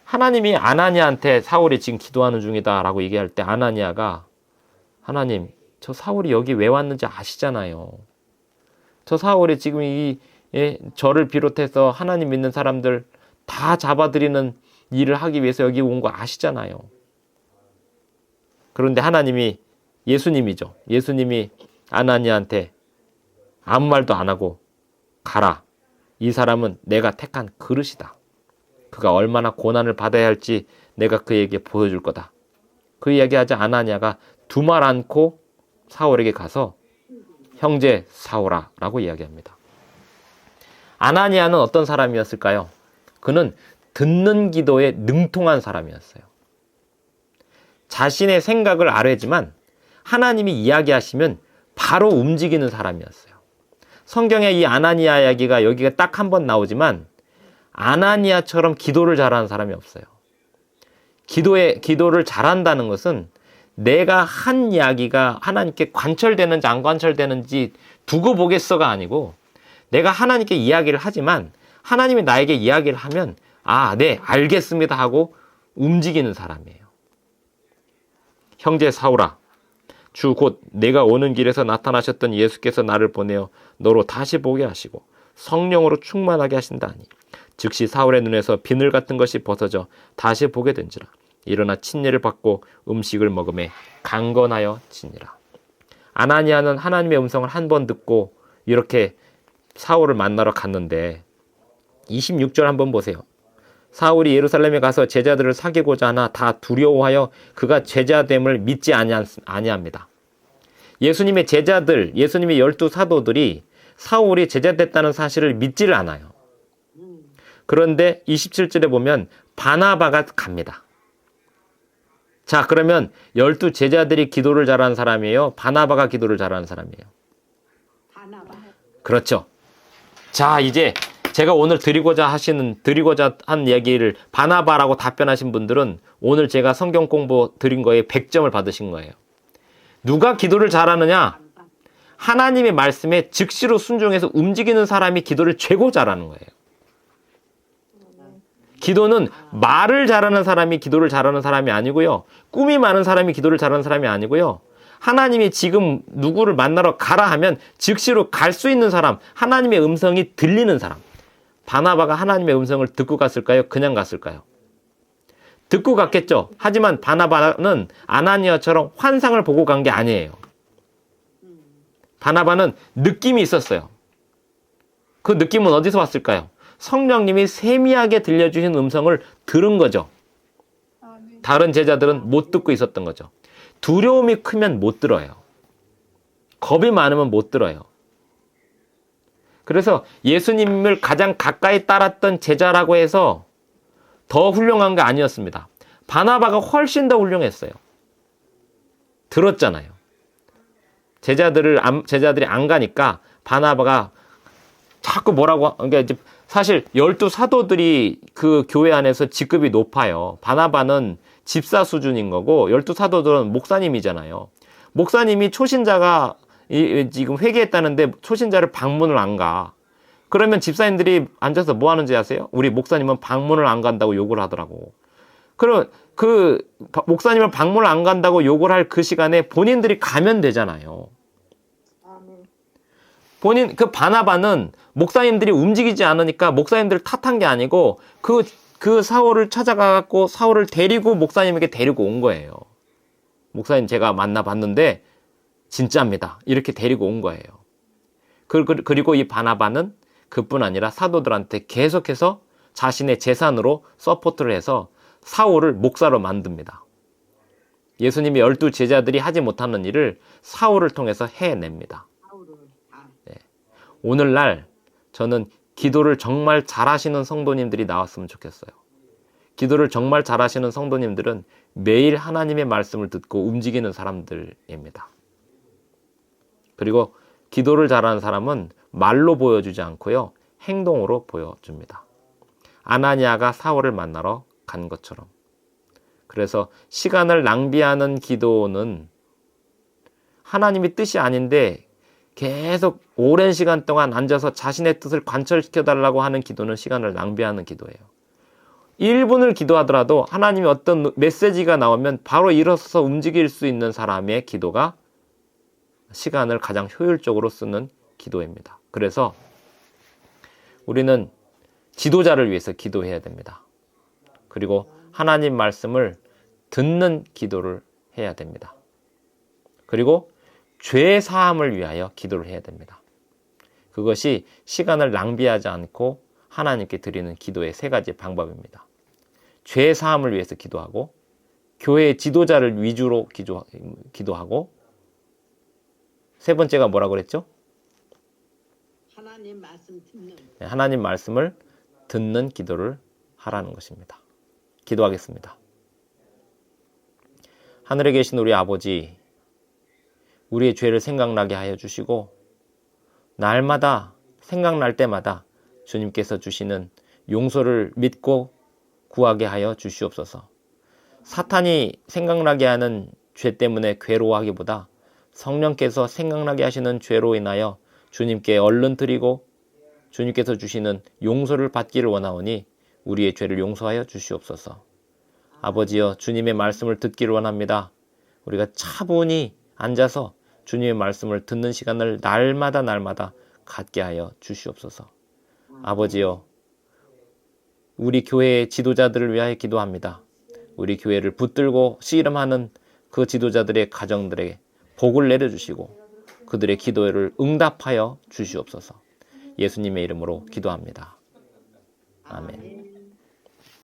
하나님이 아나니아한테 사울이 지금 기도하는 중이다 라고 얘기할 때 아나니아가 하나님 저 사울이 여기 왜 왔는지 아시잖아요. 저 사울이 지금 저를 비롯해서 하나님 믿는 사람들 다 잡아들이는 일을 하기 위해서 여기 온 거 아시잖아요. 그런데 하나님이 예수님이죠. 예수님이 아나니아한테 아무 말도 안 하고 가라. 이 사람은 내가 택한 그릇이다. 그가 얼마나 고난을 받아야 할지 내가 그에게 보여줄 거다. 그 이야기하자 아나니아가 두말 않고 사울에게 가서 형제 사울아 라고 이야기합니다. 아나니아는 어떤 사람이었을까요? 그는 듣는 기도에 능통한 사람이었어요. 자신의 생각을 아뢰지만 하나님이 이야기하시면 바로 움직이는 사람이었어요. 성경에 이 아나니아 이야기가 여기가 딱 한 번 나오지만 아나니아처럼 기도를 잘하는 사람이 없어요. 기도를 잘한다는 것은 내가 한 이야기가 하나님께 관철되는지 안 관철되는지 두고 보겠어가 아니고 내가 하나님께 이야기를 하지만 하나님이 나에게 이야기를 하면 아, 네, 알겠습니다 하고 움직이는 사람이에요. 형제 사울아, 주 곧 내가 오는 길에서 나타나셨던 예수께서 나를 보내어 너로 다시 보게 하시고 성령으로 충만하게 하신다니 즉시 사울의 눈에서 비늘 같은 것이 벗어져 다시 보게 된지라. 일어나 침례를 받고 음식을 먹음에 강건하여 지니라. 아나니아는 하나님의 음성을 한 번 듣고 이렇게 사울을 만나러 갔는데 26절 한번 보세요. 사울이 예루살렘에 가서 제자들을 사귀고자 하나 다 두려워하여 그가 제자됨을 믿지 아니합니다. 예수님의 제자들, 예수님의 12 사도들이 사울이 제자됐다는 사실을 믿지를 않아요. 그런데 27절에 보면 바나바가 갑니다. 자, 그러면 12 제자들이 기도를 잘하는 사람이에요? 바나바가 기도를 잘하는 사람이에요? 바나바. 그렇죠. 자, 이제 제가 오늘 드리고자 한 얘기를 바나바라고 답변하신 분들은 오늘 제가 성경 공부 드린 거에 100점을 받으신 거예요. 누가 기도를 잘하느냐? 하나님의 말씀에 즉시로 순종해서 움직이는 사람이 기도를 최고 잘하는 거예요. 기도는 말을 잘하는 사람이 기도를 잘하는 사람이 아니고요. 꿈이 많은 사람이 기도를 잘하는 사람이 아니고요. 하나님이 지금 누구를 만나러 가라 하면 즉시로 갈 수 있는 사람, 하나님의 음성이 들리는 사람. 바나바가 하나님의 음성을 듣고 갔을까요? 그냥 갔을까요? 듣고 갔겠죠. 하지만 바나바는 아나니아처럼 환상을 보고 간 게 아니에요. 바나바는 느낌이 있었어요. 그 느낌은 어디서 왔을까요? 성령님이 세미하게 들려주신 음성을 들은 거죠. 아멘. 다른 제자들은 못 듣고 있었던 거죠. 두려움이 크면 못 들어요. 겁이 많으면 못 들어요. 그래서 예수님을 가장 가까이 따랐던 제자라고 해서 더 훌륭한 게 아니었습니다. 바나바가 훨씬 더 훌륭했어요. 들었잖아요. 제자들이 안 가니까 바나바가 자꾸 뭐라고, 그러니까 이제 사실 12사도들이 그 교회 안에서 직급이 높아요. 바나바는 집사 수준인 거고 12사도들은 목사님이잖아요. 목사님이 초신자가 지금 회개했다는데 초신자를 방문을 안 가. 그러면 집사님들이 앉아서 뭐 하는지 아세요? 우리 목사님은 방문을 안 간다고 욕을 하더라고. 그럼 그 목사님을 방문을 안 간다고 욕을 할 그 시간에 본인들이 가면 되잖아요. 아멘. 그 바나바는 목사님들이 움직이지 않으니까 목사님들을 탓한 게 아니고 그 사울을 찾아가갖고 사울을 데리고 목사님에게 데리고 온 거예요. 목사님 제가 만나봤는데 진짜입니다. 이렇게 데리고 온 거예요. 그리고 이 바나바는 그뿐 아니라 사도들한테 계속해서 자신의 재산으로 서포트를 해서 사울을 목사로 만듭니다. 예수님이 12제자들이 하지 못하는 일을 사울을 통해서 해냅니다. 오늘날 저는 기도를 정말 잘하시는 성도님들이 나왔으면 좋겠어요. 기도를 정말 잘하시는 성도님들은 매일 하나님의 말씀을 듣고 움직이는 사람들입니다. 그리고 기도를 잘하는 사람은 말로 보여주지 않고요, 행동으로 보여줍니다. 아나니아가 사울을 만나러 간 것처럼. 그래서 시간을 낭비하는 기도는 하나님의 뜻이 아닌데 계속 오랜 시간 동안 앉아서 자신의 뜻을 관철시켜달라고 하는 기도는 시간을 낭비하는 기도예요. 1분을 기도하더라도 하나님이 어떤 메시지가 나오면 바로 일어서서 움직일 수 있는 사람의 기도가 시간을 가장 효율적으로 쓰는 기도입니다. 그래서 우리는 지도자를 위해서 기도해야 됩니다. 그리고 하나님 말씀을 듣는 기도를 해야 됩니다. 그리고 죄 사함을 위하여 기도를 해야 됩니다. 그것이 시간을 낭비하지 않고 하나님께 드리는 기도의 3가지 방법입니다. 죄 사함을 위해서 기도하고, 교회의 지도자를 위주로 기도하고, 3번째가 뭐라고 그랬죠? 하나님 말씀 듣는. 하나님 말씀을 듣는 기도를 하라는 것입니다. 기도하겠습니다. 하늘에 계신 우리 아버지, 우리의 죄를 생각나게 하여 주시고 날마다 생각날 때마다 주님께서 주시는 용서를 믿고 구하게 하여 주시옵소서. 사탄이 생각나게 하는 죄 때문에 괴로워하기보다 성령께서 생각나게 하시는 죄로 인하여 주님께 얼른 드리고 주님께서 주시는 용서를 받기를 원하오니 우리의 죄를 용서하여 주시옵소서. 아버지여, 주님의 말씀을 듣기를 원합니다. 우리가 차분히 앉아서 주님의 말씀을 듣는 시간을 날마다 갖게 하여 주시옵소서. 아버지여, 우리 교회의 지도자들을 위하여 기도합니다. 우리 교회를 붙들고 씨름하는 그 지도자들의 가정들에게 복을 내려주시고 그들의 기도를 응답하여 주시옵소서. 예수님의 이름으로 기도합니다. 아멘.